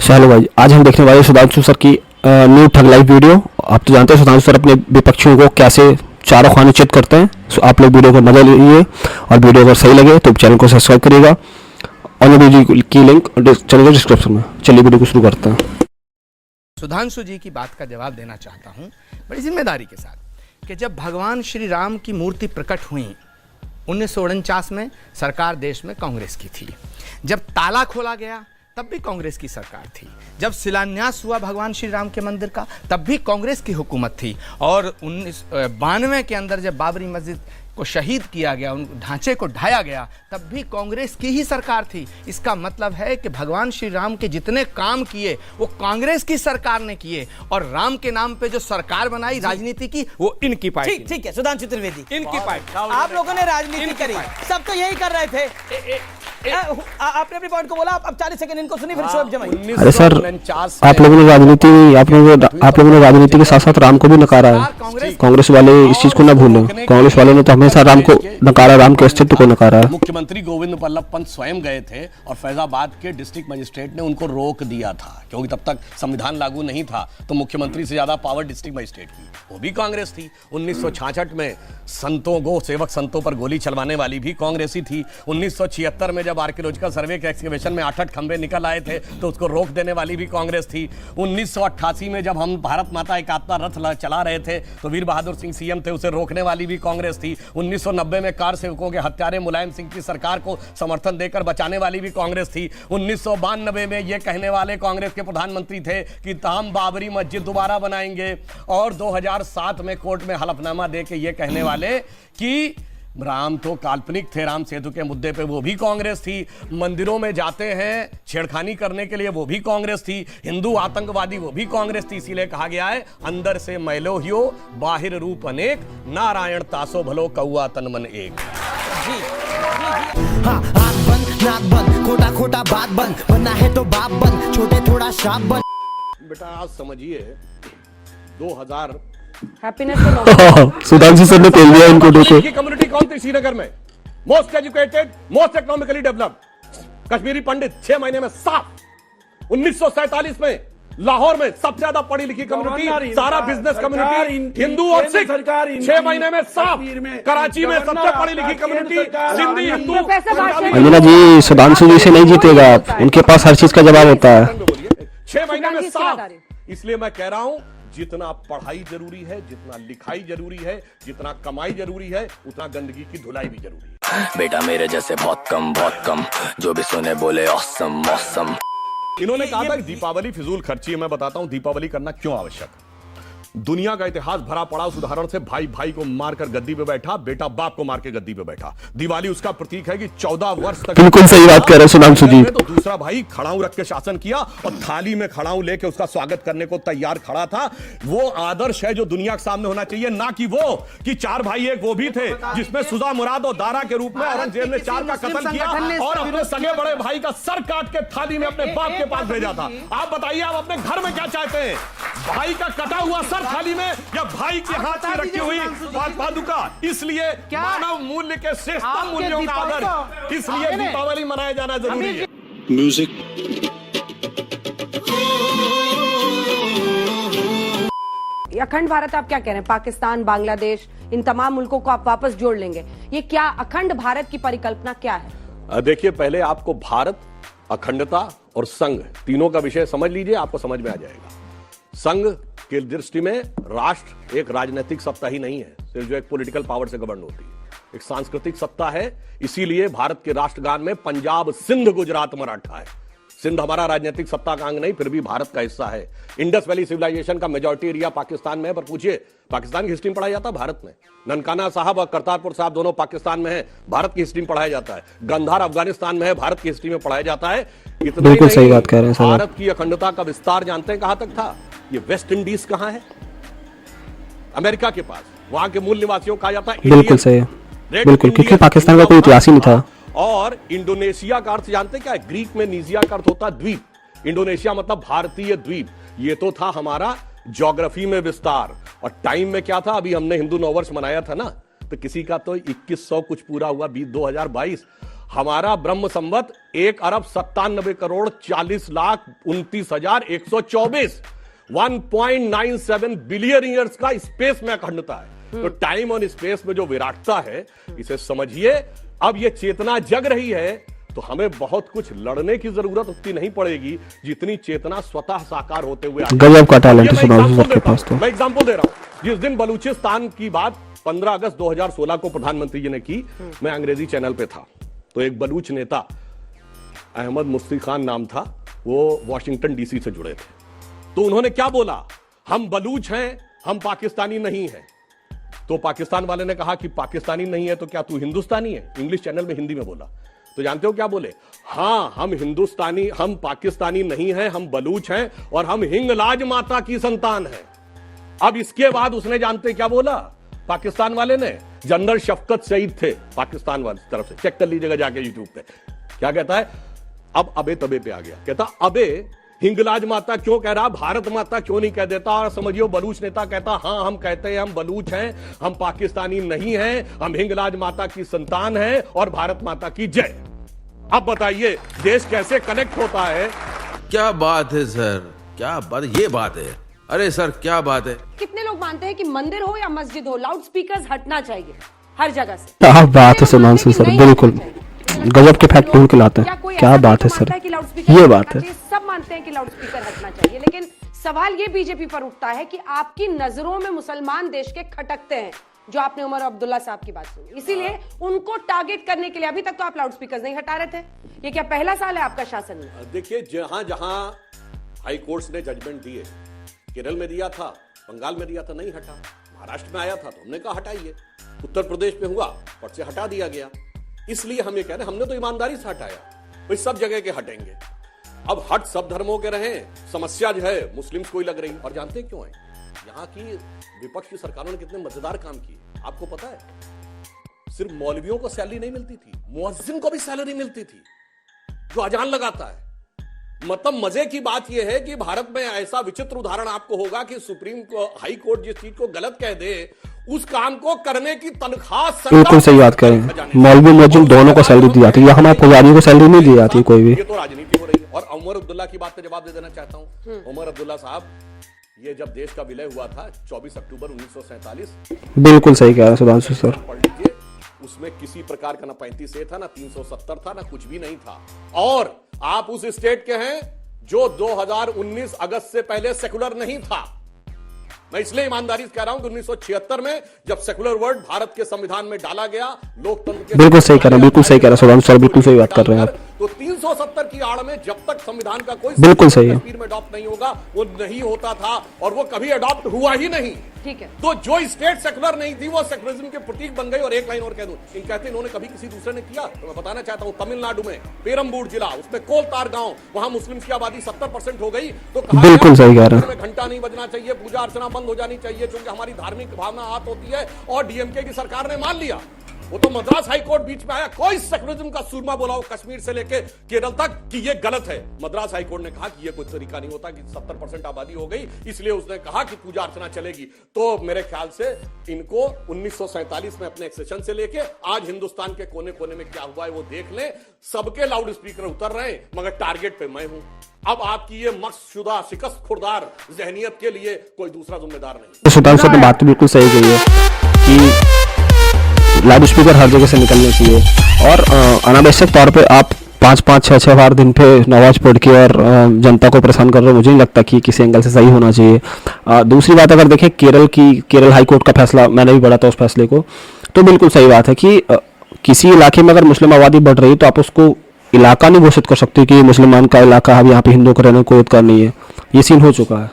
चलो भाई, आज हम देखने वाले हैं सुधांशु सर की न्यू ठग लाइव वीडियो। आप तो जानते हैं सुधांशु सर अपने विपक्षियों को कैसे चारों खाने चित करते हैं। सो आप लोग वीडियो को मजा लीजिए और वीडियो अगर सही लगे तो चैनल को सब्सक्राइब करिएगा और वीडियो की लिंक चैनल के डिस्क्रिप्शन में। चलिए वीडियो को शुरू करते हैं। सुधांशु जी की बात का जवाब देना चाहता हूं बड़ी जिम्मेदारी के साथ कि जब भगवान श्री राम की मूर्ति प्रकट हुई 1949 में, सरकार देश में कांग्रेस की थी। जब ताला खोला गया तब भी कांग्रेस की सरकार थी। जब शिलान्यास हुआ भगवान श्री राम के मंदिर का तब भी कांग्रेस की हुकूमत थी। और 1992 के अंदर जब बाबरी मस्जिद को शहीद किया गया, उन ढांचे को ढाया गया, तब भी कांग्रेस की ही सरकार थी। इसका मतलब है कि भगवान श्री राम के जितने काम किए वो कांग्रेस की सरकार ने किए, और राम के नाम पे जो सरकार बनाई राजनीति की वो इनकी पार्टी। ठीक है सुधांशु त्रिवेदी, इनकी पार्टी। आप लोगों ने राजनीति करी, सब तो यही कर रहे थे। आपने अपने पॉइंट को बोला, अब 40 सेकंड इनको सुनी, फिर शोएब जमाई। अरे सर, आप लोगों ने राजनीति के साथ साथ राम को भी नकारा है। कांग्रेस वाले इस चीज को ना भूलें। कांग्रेस वालों ने तो हमेशा राम को नकारा, राम के अस्तित्व को नकारा। मुख्यमंत्री गोविंद बल्लभ पंत स्वयं गए थे और फैजाबाद के डिस्ट्रिक्ट मजिस्ट्रेट ने उनको रोक दिया था, क्योंकि तब तक संविधान लागू नहीं था। तो मुख्यमंत्री से ज्यादा पावर डिस्ट्रिक्ट मजिस्ट्रेट की, वो भी कांग्रेस थी। 1966 में संतों गो सेवक संतों पर गोली चलवाने वाली भी कांग्रेस ही थी। 1976 में जब आर्कियोलॉजिकल सर्वे के एक्सकवेशन में 8 खंबे निकल आए थे तो उसको रोक देने वाली भी कांग्रेस थी। 1988 में जब हम भारत माता एकात्मता रथ चला रहे थे तो वीर बहादुर सिंह सीएम थे, उसे रोकने वाली भी कांग्रेस थी। 1990 में कार सेवकों के हत्यारे मुलायम सिंह की सरकार को समर्थन देकर बचाने वाली भी कांग्रेस थी। 1992 में ये कहने वाले कांग्रेस के प्रधानमंत्री थे कि हम बाबरी मस्जिद दोबारा बनाएंगे, और 2007 में कोर्ट में हलफनामा दे के ये कहने वाले कि राम तो काल्पनिक थे, राम सेतु के मुद्दे पे वो भी कांग्रेस थी। मंदिरों में जाते हैं छेड़खानी करने के लिए, वो भी कांग्रेस थी। हिंदू आतंकवादी, वो भी कांग्रेस थी। इसीलिए कहा गया है अंदर से मैलो हियो बाहिर रूप अनेक, नारायण तासो भलो कौआ तन मन एक। हाँ, आँख बंद नाक बंद, खोटा खोटा बात बंद, बनना है तो बाप बंद, छोटे थोड़ा शाप बंद। बेटा आज समझिए 2000 सुधांशु सर ने तेल दिया इनको। देखो की कम्युनिटी कौन थी श्रीनगर में? Most educated, most economically developed Kashmiri Pandit 6 महीने में साफ। 1947 में लाहौर में सबसे ज्यादा पढ़ी लिखी कम्युनिटी, सारा बिजनेस कम्युनिटी, हिंदू और सिख 6 महीने में साफ। कराची में सबसे पढ़ी लिखी कम्युनिटी सिंधी हिंदू। अंजना जी, सुधांशु जी से नहीं जीतेगा आप, उनके पास हर चीज का जवाब होता है। 6 महीने में साफ। इसलिए मैं कह रहा हूं जितना पढ़ाई जरूरी है, जितना लिखाई जरूरी है, जितना कमाई जरूरी है, उतना गंदगी की धुलाई भी जरूरी है। बेटा मेरे जैसे बहुत कम जो भी सुने बोले ऑसम ऑसम। इन्होंने कहा था कि दीपावली फिजूल खर्ची है। मैं बताता हूं दीपावली करना क्यों आवश्यक है। दुनिया का इतिहास भरा पड़ा उस उदाहरण से, भाई भाई को मारकर गद्दी पे बैठा, बेटा बाप को मार के गद्दी पे बैठा। दिवाली उसका प्रतीक है कि 14 वर्ष तक बिल्कुल सही बात कह रहे हैं सुधांशु जी। तो दूसरा भाई खड़ाऊ रख के शासन किया और थाली में खड़ाऊ लेके उसका स्वागत करने को तैयार खड़ा था। वो आदर्श है जो दुनिया के सामने होना चाहिए, ना कि वो कि 4 भाई एक वो भी थे जिसमें सुजा मुराद और दारा के रूप में औरंगजेब ने 4 का कत्ल किया और अपने सगे बड़े भाई का सर काट के थाली में अपने बाप के पास भेजा था। आप बताइए, आप अपने घर में क्या चाहते हैं? भाई का कटा हुआ सर थाली में या भाई के हाथ में रखी हुई पादुका? इसलिए मानव मूल्य के श्रेष्ठतम मूल्यों का आदर, इसलिए दीपावली मनाया जाना जरूरी है। म्यूजिक अखंड भारत आप क्या कह रहे हैं? पाकिस्तान, बांग्लादेश, इन तमाम मुल्कों को आप वापस जोड़ लेंगे, ये क्या अखंड भारत की परिकल्पना क्या है? देखिए, पहले आपको भारत, अखंडता और संघ तीनों का विषय समझ लीजिए, आपको समझ में आ जाएगा। संघ की दृष्टि में राष्ट्र एक राजनीतिक सत्ता ही नहीं है, सिर्फ जो एक पॉलिटिकल पावर से गवर्न होती है, एक सांस्कृतिक सत्ता है। इसीलिए भारत के राष्ट्रगान में पंजाब, सिंध, गुजरात, मराठा है। सिंध हमारा राजनीतिक सत्ता का अंग नहीं, फिर भी भारत का हिस्सा है। इंडस वैली सिविलाइजेशन का मेजॉरिटी एरिया पाकिस्तान में है, पर पूछिए पाकिस्तान की हिस्ट्री में पढ़ाया जाता है भारत में। ननकाना साहब और करतारपुर साहब दोनों पाकिस्तान में है, भारत की हिस्ट्री में पढ़ाया जाता है। गंधार अफगानिस्तान में है, भारत की हिस्ट्री में पढ़ाया जाता है। बिल्कुल सही बात कह रहे हैं। भारत की अखंडता का विस्तार जानते हैं कहां तक था? ये वेस्ट इंडीज कहां है? अमेरिका के पास। वहां के मूल निवासियों कहा जाता है। बिल्कुल सही, बिल्कुल, क्योंकि पाकिस्तान का कोई इतिहास ही नहीं था। और इंडोनेशिया का अर्थ जानते क्या है? ग्रीक में नीजिया का अर्थ होता है द्वीप। इंडोनेशिया मतलब भारतीय द्वीप। ये तो था हमारा ज्योग्राफी में विस्तार। और टाइम में क्या था? अभी हमने हिंदू नववर्ष मनाया था ना, तो किसी का तो 2100 कुछ पूरा हुआ 2022। हमारा ब्रह्म संवत 1,97,40,29,124 1.97 बिलियन ईयर्स का स्पेस में अखंडता है। तो टाइम और स्पेस में जो विराटता है, इसे समझिए। अब ये चेतना जग रही है तो हमें बहुत कुछ लड़ने की जरूरत उतनी नहीं पड़ेगी जितनी चेतना स्वतः साकार होते हुए गजब का टैलेंट है मैं सुधांशु सर के पास तो। मैं एग्जांपल दे रहा हूं। जिस दिन बलूचिस्तान की बात 15 अगस्त 2016 को प्रधानमंत्री जी ने की, मैं अंग्रेजी चैनल पे था, तो एक बलूच नेता अहमद मुफ्ती खान नाम था, वो वॉशिंगटन डीसी से जुड़े थे। तो उन्होंने क्या बोला, हम बलूच हैं, हम पाकिस्तानी नहीं हैं। तो पाकिस्तान वाले ने कहा कि पाकिस्तानी नहीं है तो क्या तू हिंदुस्तानी है? इंग्लिश चैनल में हिंदी में बोला। तो जानते हो क्या बोले? हां, हम हिंदुस्तानी, हम पाकिस्तानी नहीं हैं, हम बलूच हैं और हम हिंगलाज माता की संतान हैं। अब इसके बाद उसने जानते क्या बोला पाकिस्तान वाले ने? जनरल शफकत सईद थे पाकिस्तान वाले तरफ से, चेक कर लीजिएगा जाके यूट्यूब पे। क्या कहता है? अब अबे तबे पे आ गया, कहता अबे हिंगलाज माता क्यों कह रहा, भारत माता क्यों नहीं कह देता? और समझियो बलूच नेता कहता हां हम कहते हैं, हम बलूच हैं, हम पाकिस्तानी नहीं हैं, हम हिंगलाज माता की संतान हैं और भारत माता की जय। अब बताइए देश कैसे कनेक्ट होता है? क्या बात है सर, क्या बात, ये बात है। अरे सर क्या बात है। कितने लोग मानते हैं कि मंदिर हो या मस्जिद हो, लाउड स्पीकर हटना चाहिए हर जगह से? क्या बात है सुधांशु सर, बिल्कुल गजब के फैक्ट ढूंढ के लाते हैं। क्या बात है सर, ये बात है। सब मानते हैं कि लाउड स्पीकर हटना चाहिए, लेकिन सवाल ये बीजेपी पर उठता है कि आपकी नजरों में मुसलमान देश के खटकते हैं, जो आपने उमर अब्दुल्ला साहब की बात सुनी, इसीलिए उनको टारगेट करने के लिए अभी तक तो आप लाउड स्पीकर नहीं हटा रहे थे। ये क्या पहला साल है आपका शासन में? देखिए, जहां जहां हाई कोर्ट्स ने जजमेंट दिए, केरल में दिया था, बंगाल में दिया था, नहीं हटा। महाराष्ट्र में आया था तो हमने कहा हटाइए, उत्तर प्रदेश में हुआ फट से हटा दिया गया। इसलिए हम ये कह रहे हैं हमने तो ईमानदारी से हटाया, भाई सब जगह के हटेंगे। अब हट सब धर्मों के रहे, समस्या जो है मुस्लिम्स को ही लग रही। और जानते क्यों है? यहाँ की विपक्ष की सरकारों ने कितने मजेदार काम किए आपको पता है? सिर्फ मौलवियों को सैलरी नहीं मिलती थी, मुअज्जिन को भी सैलरी मिलती थी जो अजान लगाता है। मतलब मजे की बात यह है कि भारत में ऐसा विचित्र उदाहरण आपको होगा कि सुप्रीम हाई कोर्ट जिस चीज को गलत कह दे, उस काम को करने की तनख्वाह बिल्कुल सही बात करें। मौलवी मुअज्जिन दोनों को सैलरी दी जाती है, यहाँ पुजारियों को सैलरी नहीं दी जाती कोई भी। ये तो राजनीति हो रही है। और उमर अब्दुल्ला की बात का जवाब दे देना चाहता हूँ। उमर अब्दुल्ला साहब, ये जब देश का विलय हुआ था 24 अक्टूबर 1947, बिल्कुल सही कह रहे हैं सुधांशु सर। पढ़ लीजिए, उसमें किसी प्रकार का ना 35 ए था, ना 370 था, ना कुछ भी नहीं था। और आप उस स्टेट के हैं जो 2019 अगस्त से पहले सेकुलर नहीं था। मैं इसलिए ईमानदारी से कह रहा हूं कि 1976 में जब सेकुलर वर्ड भारत के संविधान में डाला गया, लोकतंत्र के बिल्कुल सही कह रहे हैं, बिल्कुल सही कह रहे हैं सुधांशु सर, बिल्कुल सही बात कर रहे हैं आप। तो 370 की आड़ में जब तक संविधान का कोई बिल्कुल सही है, कश्मीर में अडॉप्ट नहीं होगा, वो नहीं होता था और वो कभी अडॉप्ट हुआ ही नहीं। ठीक है। तो जो स्टेट सेकुलर नहीं थी वो सेकुलरिज्म के प्रतीक बन गई। और एक लाइन और कह दूं, इन कहते इन्होंने कभी किसी दूसरे ने किया तो मैं बताना चाहता हूं, तमिलनाडु में पेरम्बूर जिला, उसमें कोलतार गांव, वहां मुस्लिम्स की आबादी 70% हो गई तो कहा बिल्कुल सही कह रहे हैं, घंटा नहीं बजना चाहिए, पूजा अर्चना बंद हो जानी चाहिए क्योंकि हमारी धार्मिक भावना आहत होती है। और डीएमके की सरकार ने मान लिया। वो तो मद्रास हाई कोर्ट बीच में आया, कोई सेकुलरिज्म का सूरमा बोला हो कश्मीर से लेके केरल तक कि ये गलत है। मद्रास हाई कोर्ट ने कहा कि ये कोई तरीका नहीं होता कि 70% आबादी हो गई, इसलिए उसने कहा कि पूजा अर्चना चलेगी। तो मेरे ख्याल से इनको 1947 में अपने एक्सेशन से लेके आज हिंदुस्तान के कोने कोने में क्या हुआ है वो देख लें। सबके लाउड स्पीकर उतर रहे हैं मगर टारगेट पे मैं हूं। अब आपकी ये मकसदशुदा शिकस्त खुरदार जहनियत के लिए कोई दूसरा जिम्मेदार नहीं। सुधांशु सर ने बात तो बिल्कुल सही कही है कि लाउड स्पीकर हर जगह से निकलने चाहिए और अनावश्यक तौर पे आप 5-5, 6-6 बार दिन पे नमाज पढ़ के और जनता को परेशान कर रहे हो, मुझे नहीं लगता कि किसी एंगल से सही होना चाहिए। दूसरी बात अगर देखें केरल हाई कोर्ट का फैसला, मैंने भी पढ़ा था उस फैसले को, तो बिल्कुल सही बात है कि किसी इलाके में अगर मुस्लिम आबादी बढ़ रही है तो आप उसको इलाका नहीं घोषित कर सकते कि मुसलमान का इलाका, अब यहाँ पे हिंदुओं को रहने को कोई अधिकार नहीं है। ये सीन हो चुका है।